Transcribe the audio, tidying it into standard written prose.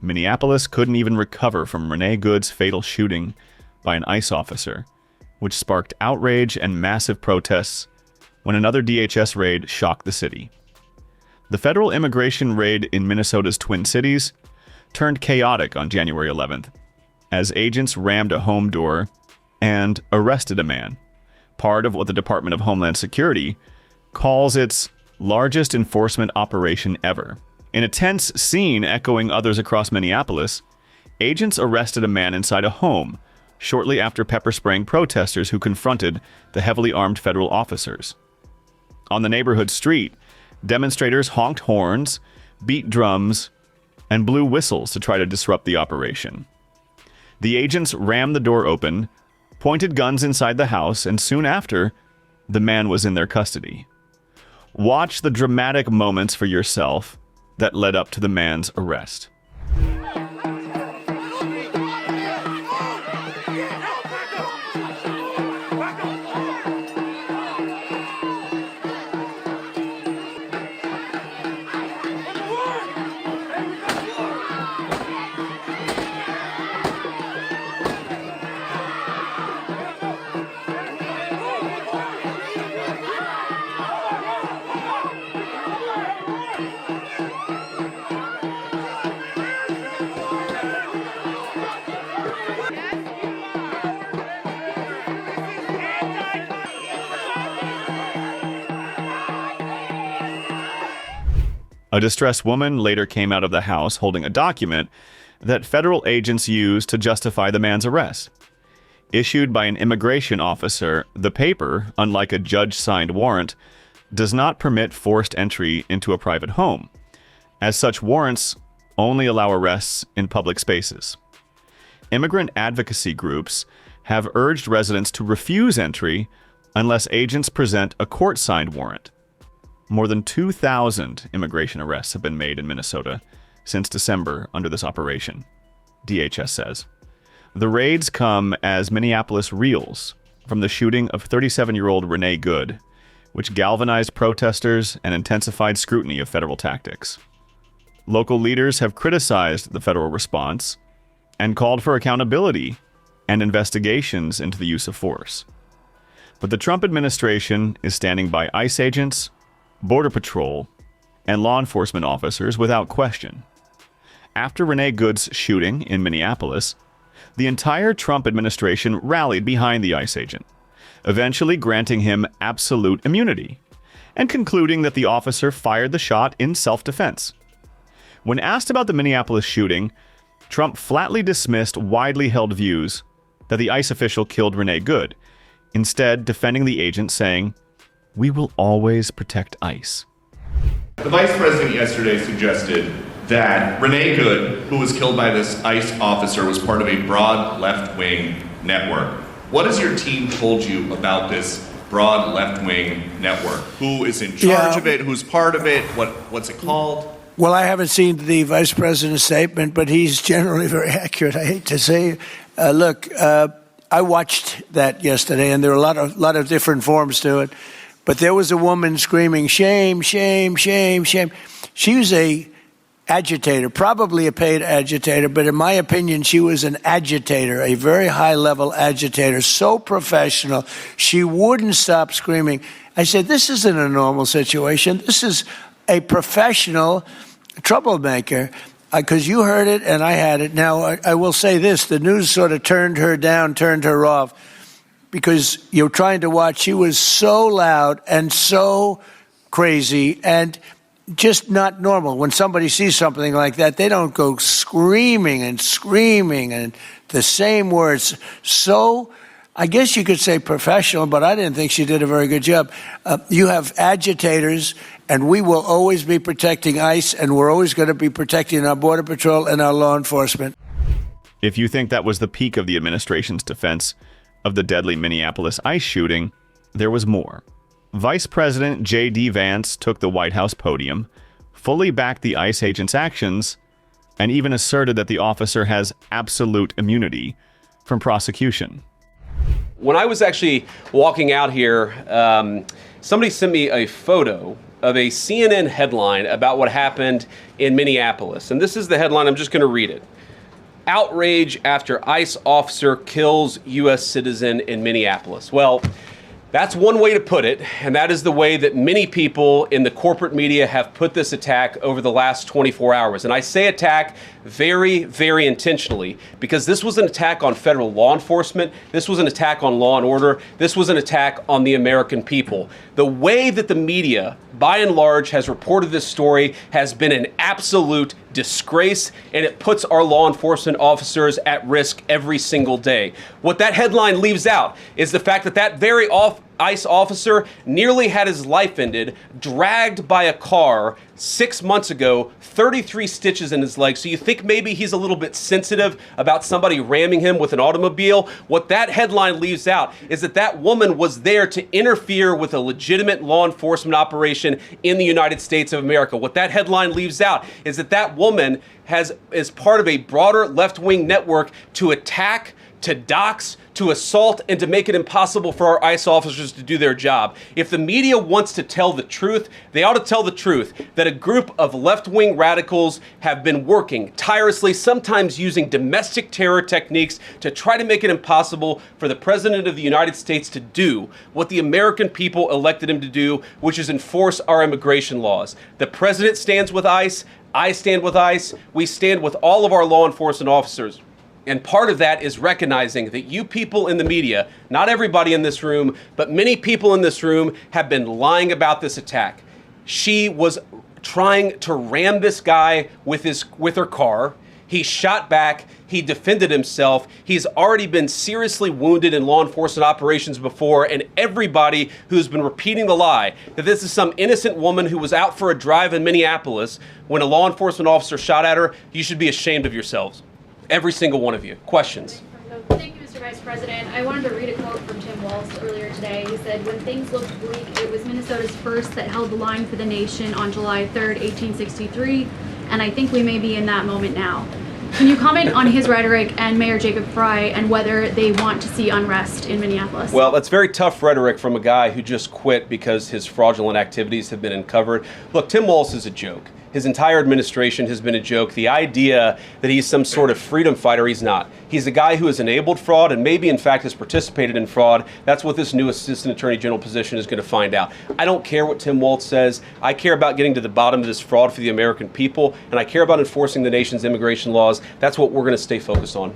Minneapolis couldn't even recover from Renee Good's fatal shooting by an ICE officer, which sparked outrage and massive protests when another DHS raid shocked the city. The federal immigration raid in Minnesota's Twin Cities turned chaotic on January 11th, as agents rammed a home door and arrested a man, part of what the Department of Homeland Security calls its largest enforcement operation ever. In a tense scene echoing others across Minneapolis, agents arrested a man inside a home shortly after pepper spraying protesters who confronted the heavily armed federal officers. On the neighborhood street, demonstrators honked horns, beat drums, and blew whistles to try to disrupt the operation. The agents rammed the door open, pointed guns inside the house, and soon after, the man was in their custody. Watch the dramatic moments for yourself that led up to the man's arrest. A distressed woman later came out of the house holding a document that federal agents used to justify the man's arrest. Issued by an immigration officer, the paper, unlike a judge-signed warrant, does not permit forced entry into a private home. As such, warrants only allow arrests in public spaces. Immigrant advocacy groups have urged residents to refuse entry unless agents present a court-signed warrant. More than 2,000 immigration arrests have been made in Minnesota since December under this operation, DHS says. The raids come as Minneapolis reels from the shooting of 37-year-old Renee Good, which galvanized protesters and intensified scrutiny of federal tactics. Local leaders have criticized the federal response and called for accountability and investigations into the use of force. But the Trump administration is standing by ICE agents, Border Patrol, and law enforcement officers without question. After Renee Good's shooting in Minneapolis, the entire Trump administration rallied behind the ICE agent, eventually granting him absolute immunity and concluding that the officer fired the shot in self-defense. When asked about the Minneapolis shooting, Trump flatly dismissed widely held views that the ICE official killed Renee Good, instead defending the agent, saying, "We will always protect ICE." The vice president yesterday suggested that Renee Good, who was killed by this ICE officer, was part of a broad left-wing network. What has your team told you about this broad left-wing network? Who is in charge of it? Who's part of it? What's it called? Well, I haven't seen the vice president's statement, but he's generally very accurate. I hate to say, I watched that yesterday, and there were a lot of different forms to it. But there was a woman screaming, "Shame, shame, shame, shame." She was a agitator, probably a paid agitator, but in my opinion, she was an agitator, a very high-level agitator, so professional. She wouldn't stop screaming. I said, this isn't a normal situation. This is a professional troublemaker, because you heard it and I had it. Now, I will say this. The news sort of turned her down, turned her off, because you're trying to watch. She was so loud and so crazy and just not normal. When somebody sees something like that, they don't go screaming and the same words. So I guess you could say professional, but I didn't think she did a very good job. You have agitators, and we will always be protecting ICE, and we're always going to be protecting our Border Patrol and our law enforcement. If you think that was the peak of the administration's defense of the deadly Minneapolis ICE shooting, there was more. Vice President J.D. Vance took the White House podium, fully backed the ICE agent's actions, and even asserted that the officer has absolute immunity from prosecution. When I was actually walking out here, somebody sent me a photo of a CNN headline about what happened in Minneapolis. And this is the headline. I'm just going to read it. Outrage after ICE officer kills U.S. citizen in Minneapolis. Well, that's one way to put it, and that is the way that many people in the corporate media have put this attack over the last 24 hours. And I say attack very, very intentionally, because this was an attack on federal law enforcement. This was an attack on law and order. This was an attack on the American people. The way that the media, by and large, has reported this story has been an absolute disgrace, and it puts our law enforcement officers at risk every single day. What that headline leaves out is the fact that that very ICE officer nearly had his life ended, dragged by a car 6 months ago, 33 stitches in his leg. So you think maybe he's a little bit sensitive about somebody ramming him with an automobile? What that headline leaves out is that that woman was there to interfere with a legitimate law enforcement operation in the United States of America. What that headline leaves out is that that woman is part of a broader left-wing network to attack, to dox, to assault, and to make it impossible for our ICE officers to do their job. If the media wants to tell the truth, they ought to tell the truth that a group of left-wing radicals have been working tirelessly, sometimes using domestic terror techniques to try to make it impossible for the President of the United States to do what the American people elected him to do, which is enforce our immigration laws. The President stands with ICE. I stand with ICE. We stand with all of our law enforcement officers. And part of that is recognizing that you people in the media, not everybody in this room, but many people in this room have been lying about this attack. She was trying to ram this guy with her car. He shot back. He defended himself. He's already been seriously wounded in law enforcement operations before, and everybody who's been repeating the lie that this is some innocent woman who was out for a drive in Minneapolis when a law enforcement officer shot at her, you should be ashamed of yourselves. Every single one of you. Questions? Thank you, Mr. Vice President. I wanted to read a quote from Tim Walz earlier today. He said, "When things looked bleak, it was Minnesota's first that held the line for the nation on July 3rd, 1863, and I think we may be in that moment now." Can you comment on his rhetoric and Mayor Jacob Fry and whether they want to see unrest in Minneapolis? Well, that's very tough rhetoric from a guy who just quit because his fraudulent activities have been uncovered. Look, Tim Walz is a joke. His entire administration has been a joke. The idea that he's some sort of freedom fighter, he's not. He's a guy who has enabled fraud and maybe, in fact, has participated in fraud. That's what this new Assistant Attorney General position is going to find out. I don't care what Tim Walz says. I care about getting to the bottom of this fraud for the American people, and I care about enforcing the nation's immigration laws. That's what we're going to stay focused on.